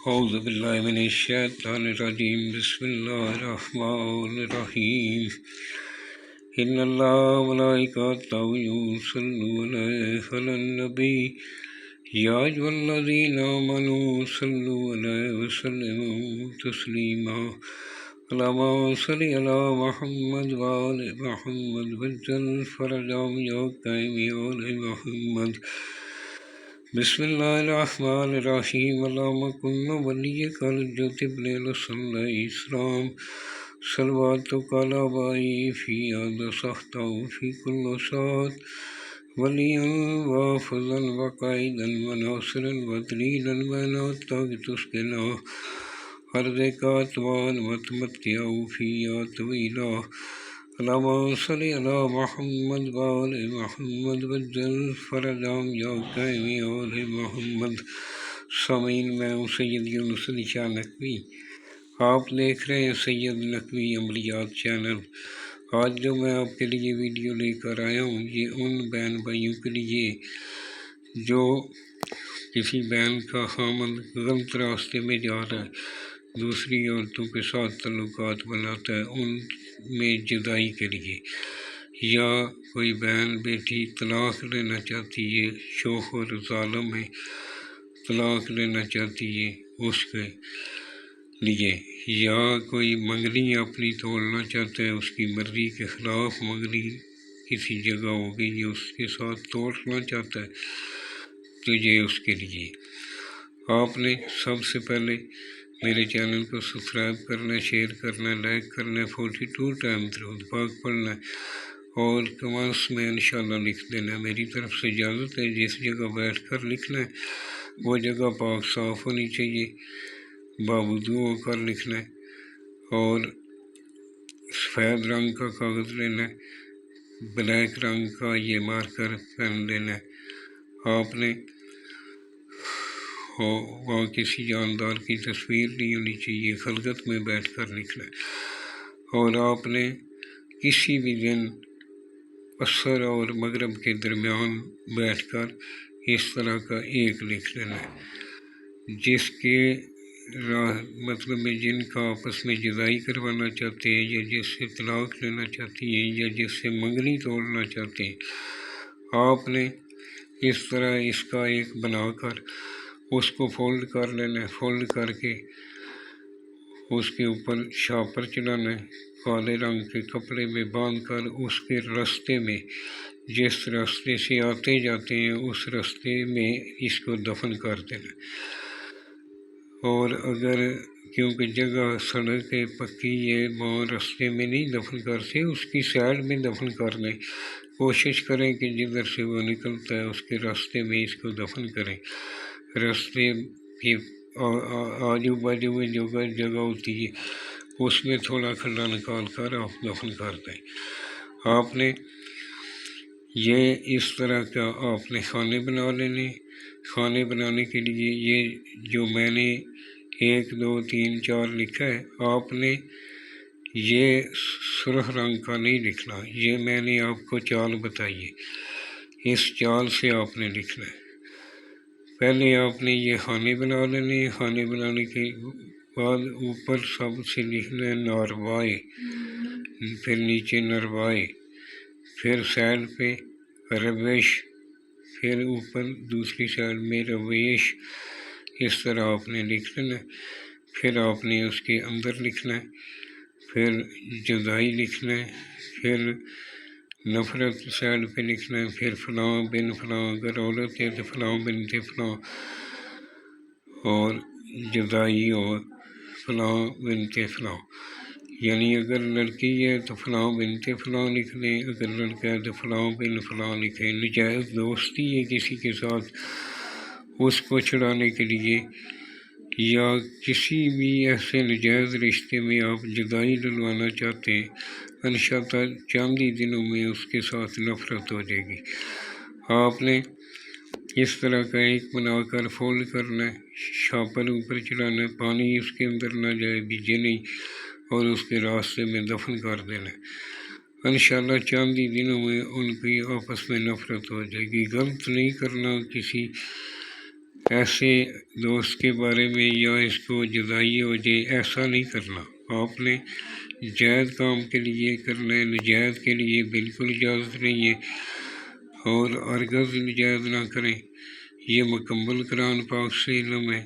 أعوذ بالله من الشيطان الرجيم بسم الله الرحمن الرحيم إن الله وملائكته يصلون على النبي يا أيها الذين آمنوا صلوا عليه وسلموا تسليما اللهم صل على محمد وآل محمد وجل فرجهم يا قائم آل محمد بسم الله الرحمن الرحيم اللهم كن وليك الحجة ابن الحسن الإسلام صلواتك على آبائه في هذا سخطه في كل ساعة وليا وحافظا وقائدا وناصرا ودليلا ونعتاك تسكنا أرضك أطوال وتمتعه فيها طويلا اللهم صل على محمد وآل محمد وجل فرجهم يا قائم آل محمد سامعین میں ہوں سید یونس علی شاہ نقوی. آپ دیکھ رہے ہیں سید نقوی عملیات چینل. آج جو میں آپ کے لیے ویڈیو لے کر آیا ہوں یہ ان بہن بھائیوں کے لیے جو کسی بہن کا خامد غلط راستے میں جا رہا ہے، دوسری عورتوں کے ساتھ تعلقات بناتا ہے، ان میں جدائی کے لیے، یا کوئی بہن بیٹی طلاق لینا چاہتی ہے، شوہر ظالم ہے طلاق لینا چاہتی ہے اس کے لیے، یا کوئی منگنی اپنی توڑنا چاہتا ہے، اس کی مرضی کے خلاف منگنی کسی جگہ ہو گئی ہے اس کے ساتھ توڑنا چاہتا ہے، تو یہ اس کے لیے آپ نے سب سے پہلے میرے چینل کو سبسکرائب کرنا ہے، شیئر کرنا ہے، لائک کرنا ہے، 42 ٹائم درود پاک پڑھنا ہے اور کمنٹس میں انشاءاللہ لکھ دینا ہے. میری طرف سے اجازت ہے، جس جگہ بیٹھ کر لکھنا ہے وہ جگہ پاک صاف ہونی چاہیے، بابودو ہو کر لکھنا ہے، اور سفید رنگ کا کاغذ لینا ہے، بلیک رنگ کا یہ مارکر پین لینا ہے. آپ نے وہاں کسی جاندار کی تصویر نہیں ہونی چاہیے، خلوت میں بیٹھ کر لکھنا ہے، اور آپ نے کسی بھی دن عصر اور مغرب کے درمیان بیٹھ کر اس طرح کا ایک لکھ لینا ہے، جس کے مطلب میں جن کا آپس میں جدائی کروانا چاہتے ہیں، یا جس سے طلاق لینا چاہتی ہیں، یا جس سے منگنی توڑنا چاہتے ہیں، آپ نے اس طرح اس کا ایک بنا کر اس کو فولڈ کر لینا ہے. فولڈ کر کے اس کے اوپر شاپر چلانا ہے، کالے رنگ کے کپڑے میں باندھ کر اس کے راستے میں، جس راستے سے آتے جاتے ہیں اس راستے میں اس کو دفن کر دینا. اور اگر کیونکہ جگہ سڑک پکی ہے، وہاں راستے میں نہیں دفن کرتے، اس کی سائڈ میں دفن کر دیں. کوشش کریں کہ جدھر سے وہ نکلتا ہے اس کے راستے میں اس کو دفن کریں. راستے کی آجو باجو میں جو جگہ ہوتی ہے اس میں تھوڑا کھڈا نکال کر آپ دفن کر دیں. آپ نے یہ اس طرح کا آپ نے کھانے بنا لینے. کھانے بنانے کے لیے یہ جو میں نے 1 2 3 4 لکھا ہے، آپ نے یہ سرخ رنگ کا نہیں لکھنا، یہ میں نے آپ کو چال بتائی ہے، اس چال سے آپ نے لکھنا ہے. پہلے آپ نے یہ کھانے بنا لینے. کھانے بنانے کے بعد اوپر سب سے لکھنا ہے ناروائے، پھر نیچے نروائے، پھر سائڈ پہ رویش، پھر اوپر دوسری سائڈ میں رویش. اس طرح آپ نے لکھ لینا ہے. پھر آپ نے اس کے اندر لکھنا ہے، پھر جدائی لکھنا ہے، پھر نفرت سائڈ پہ لکھنا ہے، پھر فلاں بن فلاں، اگر عورت ہے تو فلاں بنت فلاں، اور جدائی اور فلاں بنت فلاں. یعنی اگر لڑکی ہے تو فلاں بنت فلاں لکھ لیں، اگر لڑکا ہے تو فلاں بن فلاں لکھیں. نجائز دوستی ہے کسی کے ساتھ، اس کو چھڑانے کے لیے، یا کسی بھی ایسے نجائز رشتے میں آپ جدائی ڈلوانا چاہتے ہیں، انشاءاللہ چند ہی دنوں میں اس کے ساتھ نفرت ہو جائے گی. آپ نے اس طرح کا ایک بنا کر فولڈ کرنا ہے، شاپر اوپر چلانا ہے، پانی اس کے اندر نہ جائے، بھیجے نہیں، اور اس کے راستے میں دفن کر دینا ہے. انشاءاللہ چند ہی دنوں میں ان کی آپس میں نفرت ہو جائے گی. غلط نہیں کرنا، کسی ایسے دوست کے بارے میں یا اس کو جدائی ہو جائے ایسا نہیں کرنا۔ آپ نے جائز کام کے لیے کرنا ہے، نجائز کے لیے بالکل اجازت نہیں ہے، اور ہرگز نجائز نہ کریں۔ یہ مکمل قرآن پاک سے علم ہے۔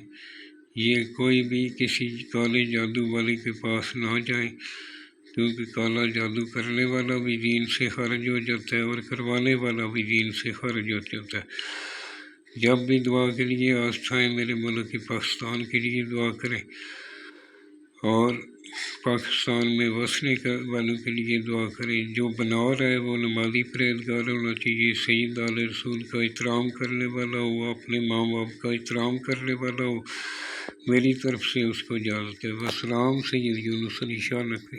یہ کوئی بھی کسی کالے جادو والے کے پاس نہ جائیں، کیونکہ کالا جادو کرنے والا بھی دین سے خارج ہو جاتا ہے اور کروانے والا بھی دین سے خارج ہو جاتا ہے۔ جب بھی دعا کے لیے آستھائیں میرے ملک پاکستان کے لیے دعا کریں، اور پاکستان میں وسنے والوں کے لیے دعا کریں۔ جو بنا رہا ہے وہ نمازی پرہیزگار ہونا چاہیے، سید آل رسول کا احترام کرنے والا ہو، اپنے ماں باپ کا احترام کرنے والا ہو۔ میری طرف سے اس کو اجازت ہے۔ والسلام، سید یونس علی شاہ نقوی۔